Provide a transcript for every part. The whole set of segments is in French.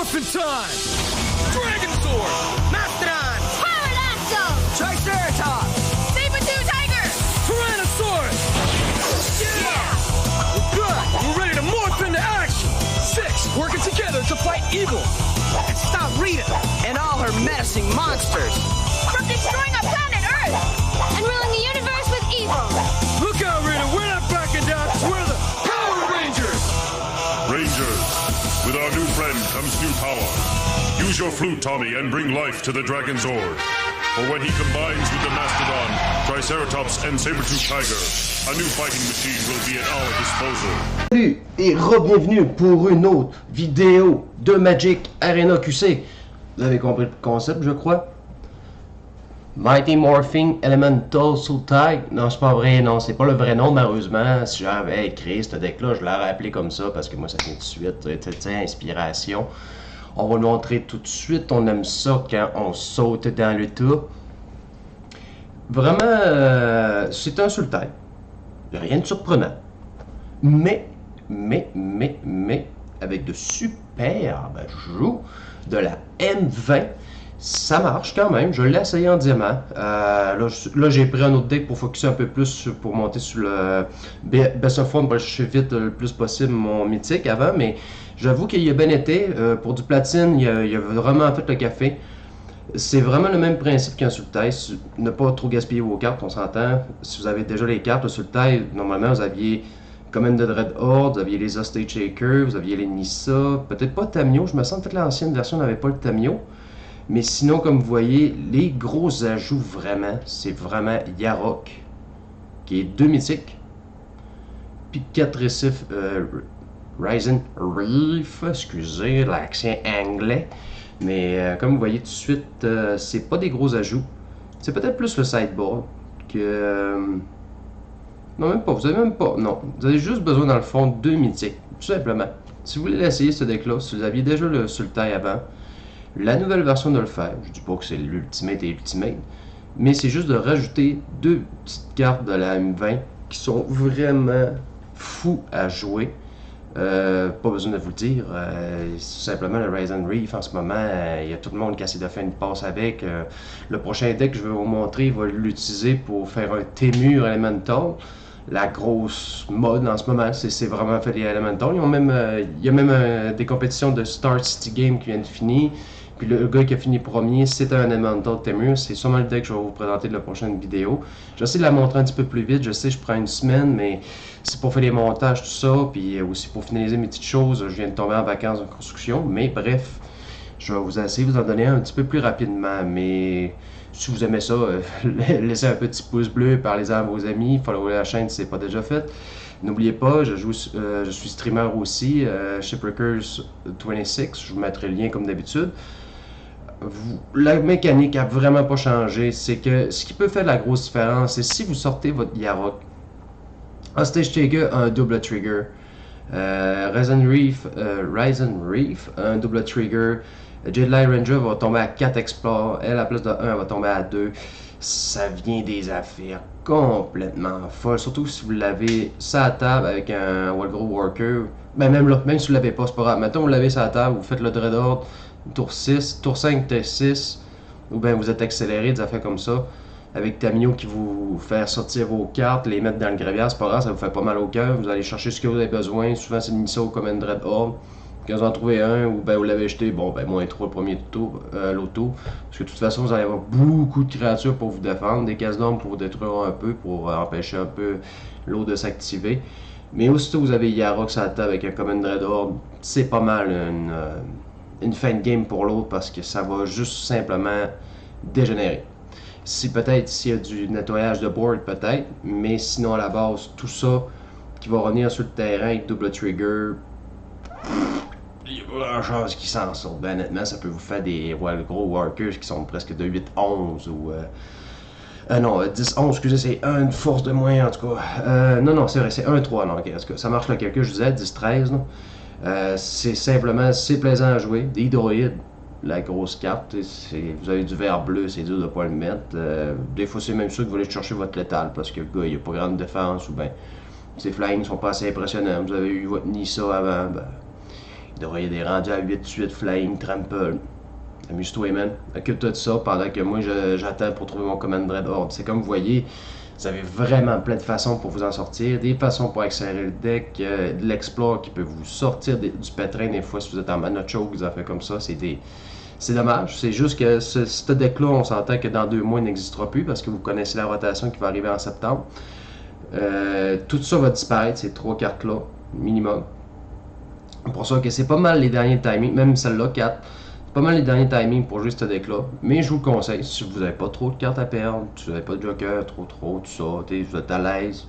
Morphin time! Dragon Sword! Mastodon! Pterodactyl! Triceratops! Saber-tooth tiger! Tyrannosaurus! Yeah! We're good! We're ready to morph into action! 6 working together to fight evil! And stop Rita and all her menacing monsters! From destroying our planet Earth! And ruling the universe with evil! Look out, Rita! We're not backing down! We're the Power Rangers! Rangers, with our new friend comes new power. Use your flute, Tommy, and bring life to the Dragon Zord. For when he combines with the Mastodon, Triceratops, and Saber-tooth Tiger, a new fighting machine will be at our disposal. Salut et re-bienvenue pour une autre vidéo de Magic Arena QC. Vous avez compris le concept, je crois. Mighty Morphing Elemental Sultai. Non, c'est pas vrai, non, c'est pas le vrai nom, malheureusement. Si j'avais écrit ce deck-là, je l'aurais appelé comme ça parce que moi, ça vient tout de suite. Inspiration. On va le montrer tout de suite. On aime ça quand on saute dans le tas. Vraiment, c'est un Sultai. Rien de surprenant. Mais, avec de superbes ajouts de la M20, ça marche quand même. Je l'ai essayé en diamant. Là j'ai pris un autre deck pour focuser un peu plus, pour monter sur le best of form, pour chercher vite le plus possible mon mythique avant, mais j'avoue qu'il y a bien été. Pour du platine, il a vraiment fait le café. C'est vraiment le même principe qu'un Sultai. Ne pas trop gaspiller vos cartes, on s'entend. Si vous avez déjà les cartes, le Sultai, normalement vous aviez Commander Dread Horde, vous aviez les Hostage Shaker, vous aviez les Nissa, peut-être pas Tamio, je me sens peut-être l'ancienne version n'avait pas le Tamio. Mais sinon, comme vous voyez, les gros ajouts vraiment, c'est vraiment Yarok, qui est 2 mythiques, puis 4 récifs Ryzen Reef, excusez l'accent anglais. Mais comme vous voyez tout de suite, c'est pas des gros ajouts. C'est peut-être plus le sideboard que... non, même pas, vous avez même pas, non. Vous avez juste besoin dans le fond de 2 mythiques, tout simplement. Si vous voulez l'essayer ce deck-là, si vous aviez déjà le Sultai avant, la nouvelle version de le faire, je dis pas que c'est l'Ultimate et l'Ultimate, mais c'est juste de rajouter 2 petites cartes de la M20 qui sont vraiment fous à jouer. Pas besoin de vous le dire, tout simplement le Ryzen Reef en ce moment, il y a tout le monde qui essaie de faire une passe avec. Le prochain deck que je vais vous montrer, il va l'utiliser pour faire un Temur Elemental. La grosse mode en ce moment, c'est vraiment fait les Elemental. Ils ont même, il y a même des compétitions de Star City Game qui viennent de finir. Puis le gars qui a fini premier, c'est un Elemental Temur. C'est sûrement le deck que je vais vous présenter dans la prochaine vidéo. J'essaie de la montrer un petit peu plus vite. Je sais, je prends une semaine, mais c'est pour faire les montages, tout ça. Puis aussi pour finaliser mes petites choses. Je viens de tomber en vacances en construction. Mais bref, je vais vous essayer de vous en donner un petit peu plus rapidement. Mais si vous aimez ça, laissez un petit pouce bleu, parlez-en à vos amis. Followez la chaîne si ce n'est pas déjà fait. N'oubliez pas, je suis streamer aussi, Shipwreckers26. Je vous mettrai le lien comme d'habitude. La mécanique a vraiment pas changé. C'est que ce qui peut faire la grosse différence, c'est si vous sortez votre Yarok. Hostage Shaker a un double trigger. Ryzen Reef a un double trigger. Jedi Ranger va tomber à 4 Explore. Elle, à la place de 1, elle va tomber à 2. Ça vient des affaires complètement folles. Surtout si vous l'avez sur la table avec un Walgro Worker. Ben même là, même si vous l'avez pas, c'est pas grave. Mettons, vous l'avez sur la table, vous faites le Dread Horde. Tour 6, tour 5, T6, ou bien vous êtes accéléré, des affaires comme ça, avec Tamio qui vous fait sortir vos cartes, les mettre dans le grévière, c'est pas grave, ça vous fait pas mal au cœur, vous allez chercher ce que vous avez besoin, souvent c'est Nissa ou Commander Dread Horde, quand vous en trouvez un, ou ben vous l'avez jeté, bon ben moins 3 le premier tour, l'autre tour, parce que de toute façon vous allez avoir beaucoup de créatures pour vous défendre, des cases d'ombre pour vous détruire un peu, pour empêcher un peu l'eau de s'activer, mais aussitôt vous avez Yarok sur la table avec un Commander Dread Horde, c'est pas mal une fin de game pour l'autre parce que ça va juste simplement dégénérer. Si peut-être s'il y a du nettoyage de board, peut-être, mais sinon à la base, tout ça qui va revenir sur le terrain avec double trigger, il y a pas grand chose qui s'en sort. Ben, honnêtement, ça peut vous faire des gros workers qui sont presque de 8-11 ou. Non, 10-11, excusez, c'est une force de moins en tout cas. Non, c'est vrai, c'est 1-3, non, ok, en tout cas, ça marche le calcul, je vous disais, 10-13, non. C'est simplement, c'est plaisant à jouer. Des droïdes, la grosse carte, vous avez du vert bleu, c'est dur de ne pas le mettre. Des fois, c'est même sûr que vous allez chercher votre létal parce que le gars, il n'a pas grande défense ou bien ses flying ne sont pas assez impressionnants. Vous avez eu votre Nissa avant, ben, devrait être rendu à 8-8 Flying Trample. Amuse-toi, man. Occupe-toi de ça pendant que moi, j'attends pour trouver mon Command Dread Horde. C'est comme vous voyez, vous avez vraiment plein de façons pour vous en sortir. Des façons pour accélérer le deck, de l'explore qui peut vous sortir du pétrin des fois si vous êtes en mana choke, vous en faites comme ça. C'est dommage. C'est juste que ce deck-là, on s'entend que dans 2 mois, il n'existera plus parce que vous connaissez la rotation qui va arriver en septembre. Tout ça va disparaître, ces 3 cartes-là, minimum. Pour ça que c'est pas mal les derniers timings, même celle-là, 4. Pas mal les derniers timings pour jouer ce deck-là. Mais je vous le conseille, si vous n'avez pas trop de cartes à perdre, si vous n'avez pas de joker, trop, tout ça, vous êtes à l'aise.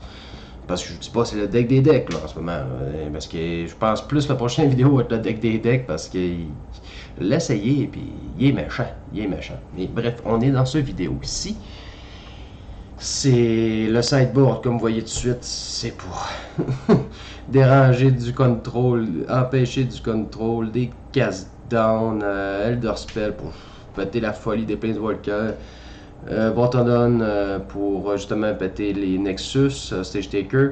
Parce que je vous dis pas, c'est le deck des decks là, en ce moment. Là, parce que je pense plus la prochaine vidéo va être le deck des decks parce que l'essayer et puis il est méchant. Il est méchant. Mais bref, on est dans cette vidéo ici. C'est le sideboard, comme vous voyez tout de suite, c'est pour déranger du contrôle, empêcher du contrôle, des casse down, Elder Spell pour péter la folie des Planeswalkers, Botondon pour justement péter les Nexus, Stage Taker.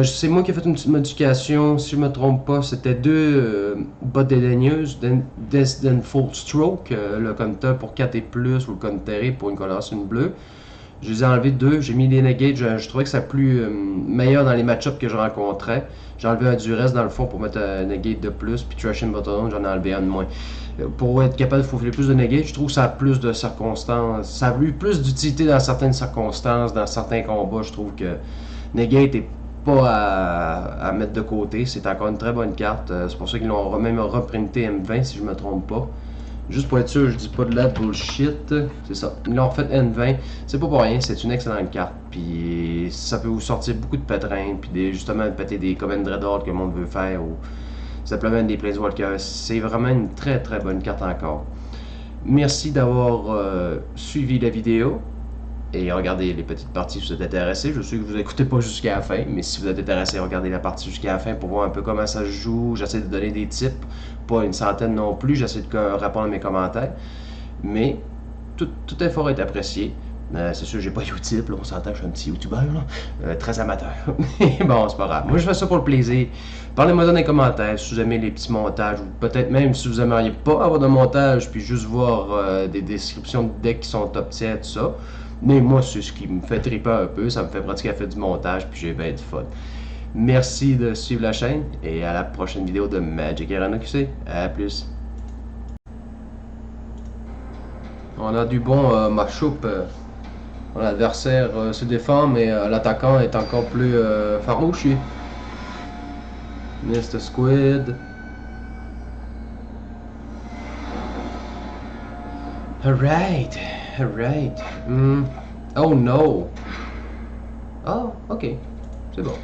C'est moi qui ai fait une petite modification, si je me trompe pas, c'était 2 bottes dédaigneuses, Desden Full Stroke, le counter pour 4 et plus, ou le counter pour une coloration bleue. Je les ai enlevés 2, j'ai mis les negate, je trouvais que ça plus meilleur dans les match-ups que je rencontrais. J'ai enlevé un du reste dans le fond pour mettre un negate de plus, puis Trash and Bottom, j'en ai enlevé un de moins. Pour être capable de faufiler plus de negate, je trouve que ça a plus de circonstances, ça a eu plus d'utilité dans certaines circonstances, dans certains combats, je trouve que negate est pas à mettre de côté, c'est encore une très bonne carte, c'est pour ça qu'ils l'ont même reprinté M20 si je me trompe pas. Juste pour être sûr, je dis pas de la bullshit. C'est ça. Ils l'ont refait N20. C'est pas pour rien, c'est une excellente carte. Puis ça peut vous sortir beaucoup de pétrins. Puis justement péter des Command Dread Horde que le monde veut faire. Ou simplement des Planeswalkers. C'est vraiment une très très bonne carte encore. Merci d'avoir suivi la vidéo. Et regardez les petites parties si vous êtes intéressé. Je sais que vous n'écoutez pas jusqu'à la fin, mais si vous êtes intéressé, regardez la partie jusqu'à la fin pour voir un peu comment ça se joue. J'essaie de donner des tips, pas une centaine non plus. J'essaie de répondre à mes commentaires. Mais tout effort est apprécié. C'est sûr, j'ai pas YouTube, là, on s'entend que je suis un petit youtubeur, là. Très amateur. Mais bon, c'est pas grave. Moi, je fais ça pour le plaisir. Parlez-moi dans les commentaires si vous aimez les petits montages, ou peut-être même si vous aimeriez pas avoir de montage, puis juste voir des descriptions de decks qui sont top tier, tout ça. Mais moi, c'est ce qui me fait triper un peu, ça me fait pratiquer à faire du montage, puis j'ai bien du fun. Merci de suivre la chaîne, et à la prochaine vidéo de Magic Arena QC. À plus. On a du bon match-up. L'adversaire se défend, mais l'attaquant est encore plus farouche. Mr. Squid. Alright. Alright. Oh no. Oh, ok. C'est bon.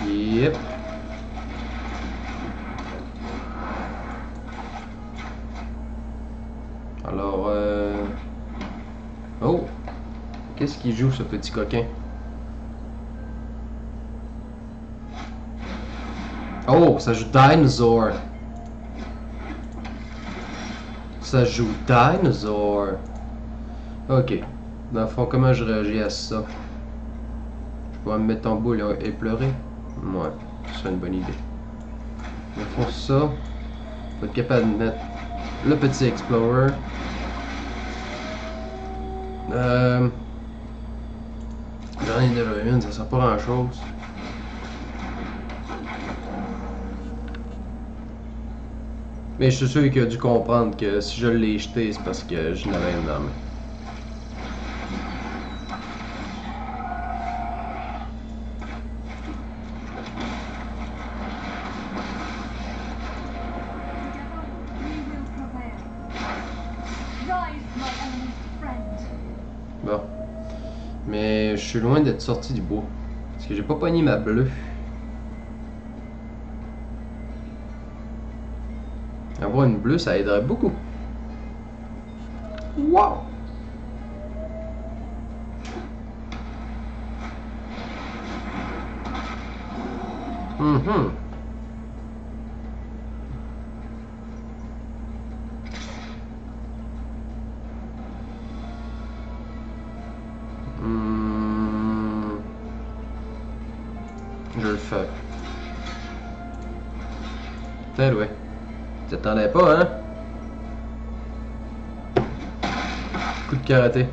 Yep. Alors, oh! Qu'est-ce qu'il joue, ce petit coquin? Oh, ça joue Dinosaur! Ça joue Dinosaur! Ok. Dans le fond, comment je réagis à ça? Je vais me mettre en boule et pleurer? Ouais, ce serait une bonne idée. Dans le fond, ça, faut être capable de mettre le petit Explorer. J'en ai déjà une, ça sert pas grand chose. Mais je suis sûr qu'il a dû comprendre que si je l'ai jeté, c'est parce que je n'avais une dans la main. Bon. Mais je suis loin d'être sorti du bois. Parce que j'ai pas pogné ma bleue. Avoir une bleue, ça aiderait beaucoup. Wow! elfe. Putain, ouais. Tu t'attendais pas, hein? Coup de karaté.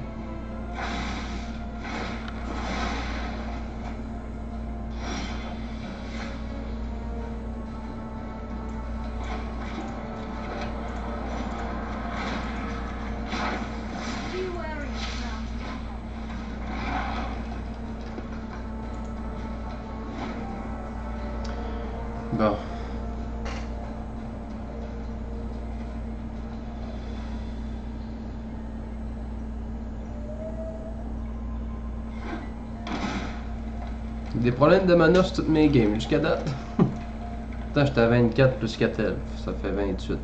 Bon. Des problèmes de mana sur toutes mes games jusqu'à date. Putain, j'étais à 24 plus 4 elfes, ça fait 28.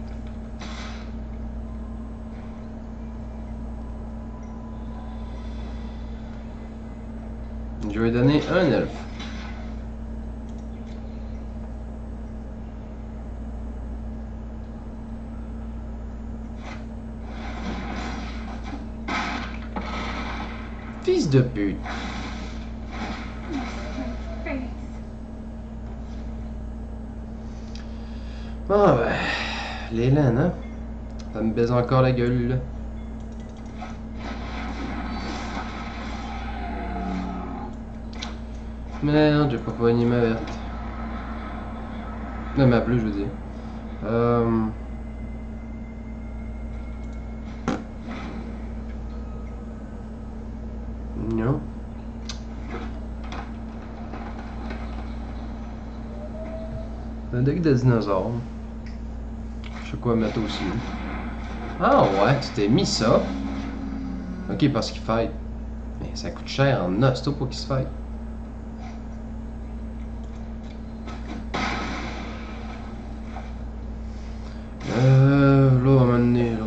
Je vais donner un elfe. Fils de pute. Ah ben, les laines, hein? Ça me baise encore la gueule, là. Mais non, j'ai pas pogné ma verte. Non, ma bleue, je veux dire. Non. Un deck de dinosaures. Je sais quoi mettre aussi. Ah ouais, tu t'es mis ça. Ok, parce qu'il fight. Mais ça coûte cher en os, toi, pour qu'il se fight. Là, à un moment donné, là.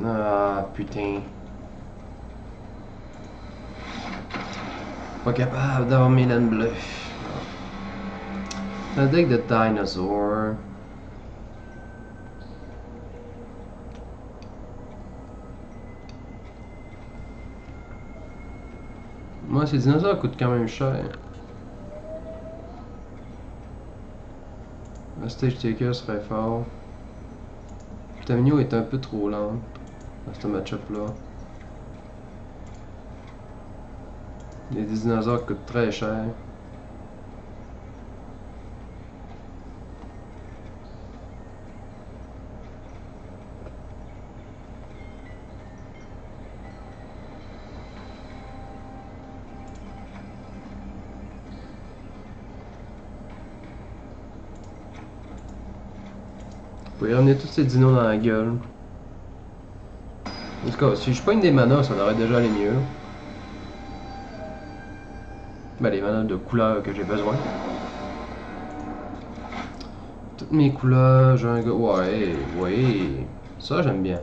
Ah, putain. Pas capable d'avoir mes laines bleues. Un deck de dinosaures. Moi, ces dinosaures coûtent quand même cher. Un stage taker serait fort. Tamino est un peu trop lent dans ce match-up là. Les dinosaures coûtent très cher. Vous pouvez ramener tous ces dinos dans la gueule. En tout cas, si je pogne des manas, ça devrait déjà aller mieux. Ben, les manas de couleur que j'ai besoin. Toutes mes couleurs, j'ai un gars. Ouais, ouais. Ça, j'aime bien.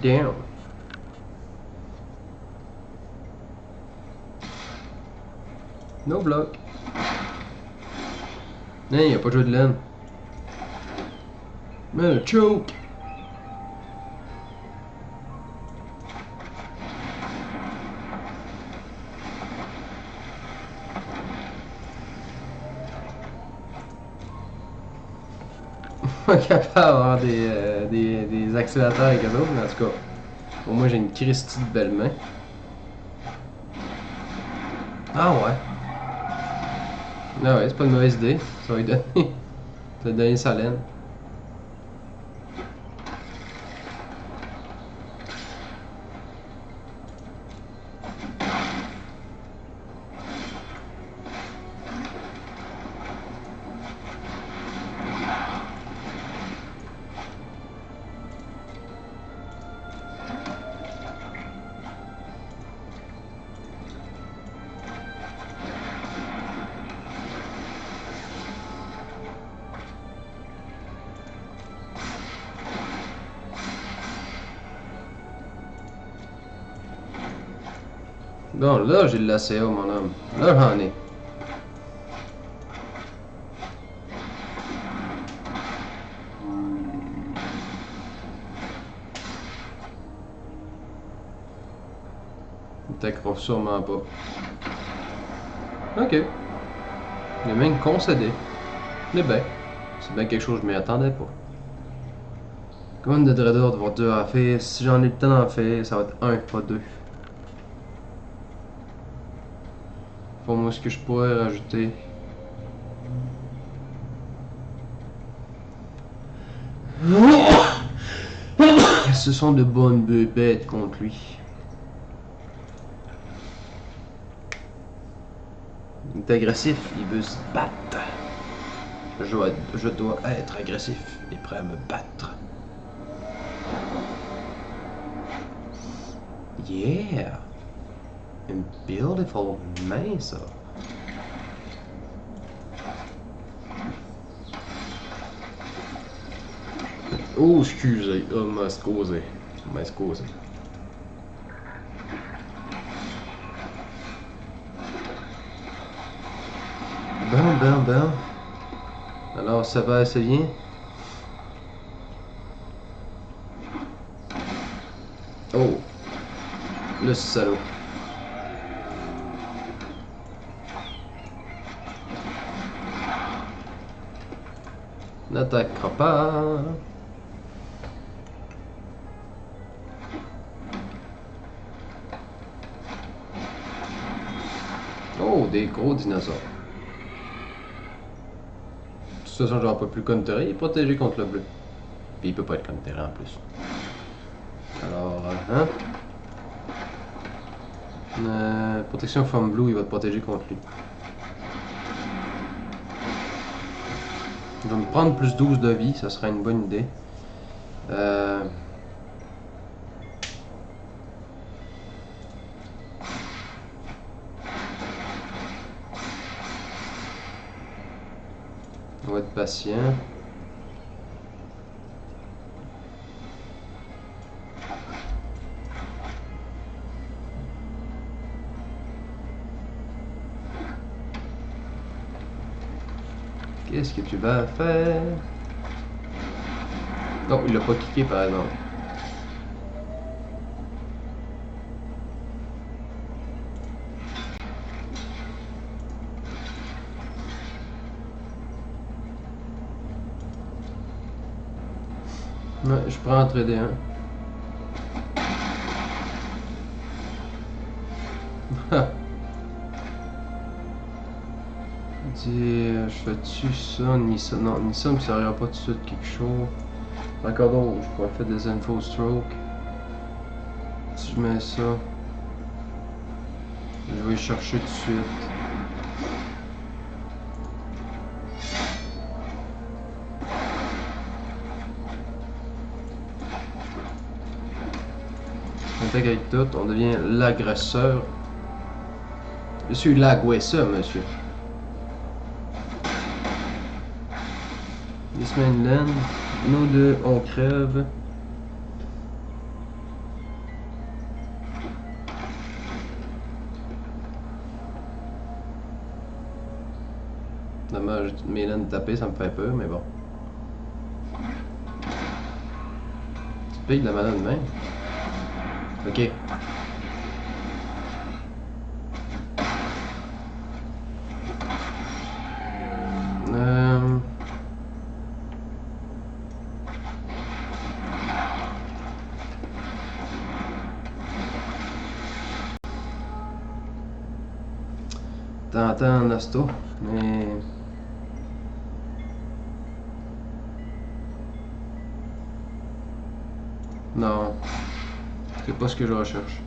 Damn. No block. Non, il n'y a pas de jeu de laine. Mais choke. Pas capable d'avoir des accélérateurs avec eux autres, mais en tout cas, au moins j'ai une Christie de belle main. Ah ouais. Ah ouais, c'est pas une mauvaise idée. Ça va lui donner. Ça va lui donner sa laine. Bon, là, j'ai de l'ACA, mon homme. Là, j'en ai. Il t'accroche sûrement pas. Ok. Il a même concédé. Mais ben, c'est bien quelque chose que je m'y attendais pas. Commande de Dreadnought va dur à faire. Si j'en ai le temps d'en faire, ça va être 1, pas 2. Pour moi, ce que je pourrais rajouter. Ce sont de bonnes bêtes contre lui. Il est agressif, il veut se battre. Je dois être agressif et prêt à me battre. Yeah! Une beautiful main, ça. Oh, excusez. Oh, m'excusez. M'excusez. Bon. Alors, ça va assez bien? Oh! Le salaud. N'attaquera pas. Oh, des gros dinosaures. De toute façon, j'aurais pas pu le counterer. Il est protégé contre le bleu. Puis il peut pas être counteré en plus. Alors, hein? Protection from blue, il va te protéger contre lui. Il va me prendre plus 12 de vie, ça sera une bonne idée. On va être patient. Qu'est-ce que tu vas faire? Non, il l'a pas cliqué par exemple. Ouais, je prends en trader un. Je fais-tu ça, ni ça? Non, ni ça me servira pas tout de suite quelque chose. Encore d'autres, je pourrais faire des info stroke. Si je mets ça, je vais chercher tout de suite. On attaque avec tout, on devient l'agresseur. Je suis l'agouessa, monsieur. This mainland, nous deux, on crève. Dommage, mes laines tapées, ça me fait peur, mais bon. Tu payes de la malade même. Ok. T'entends Nasto, mais... Non. C'est pas ce que je recherche.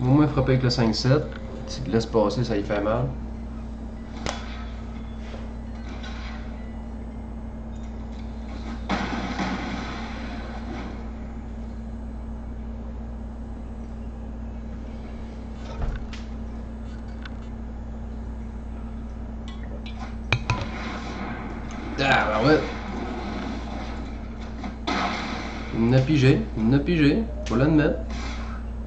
Au moins frapper avec le 5-7. S'il laisse passer, ça y fait mal. ouais. Il m'a pigé, faut l'admettre.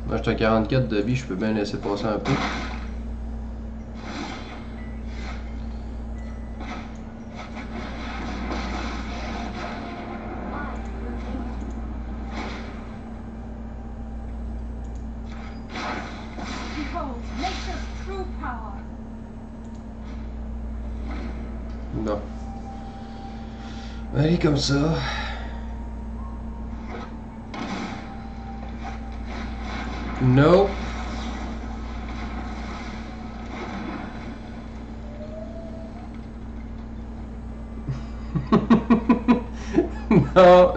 Moi, j'étais à 44 de vie, je peux bien laisser passer un peu. Bon. Allez, comme ça. No.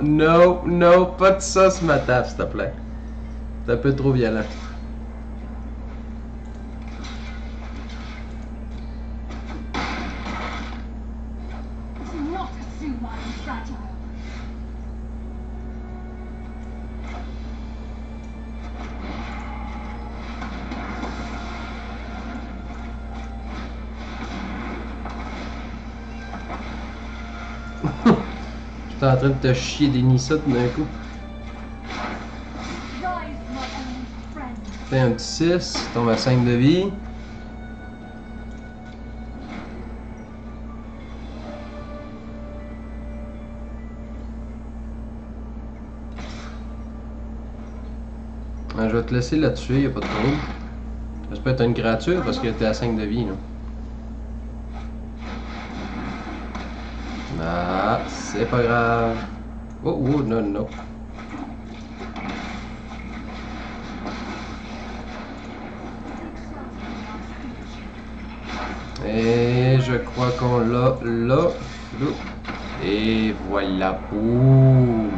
Non, pas de ça sur ma table, s'il te plaît. C'est un peu trop violent. J'étais en train de te chier des Nissa tout d'un coup. Fais un petit 6, tombe à 5 de vie. Je vais te laisser la tuer, y'a pas de trouble. J'espère que t'as une créature parce que t'es à 5 de vie là. Ah, c'est pas grave. Oh, non. Et je crois qu'on l'a là. Et voilà. Ouh.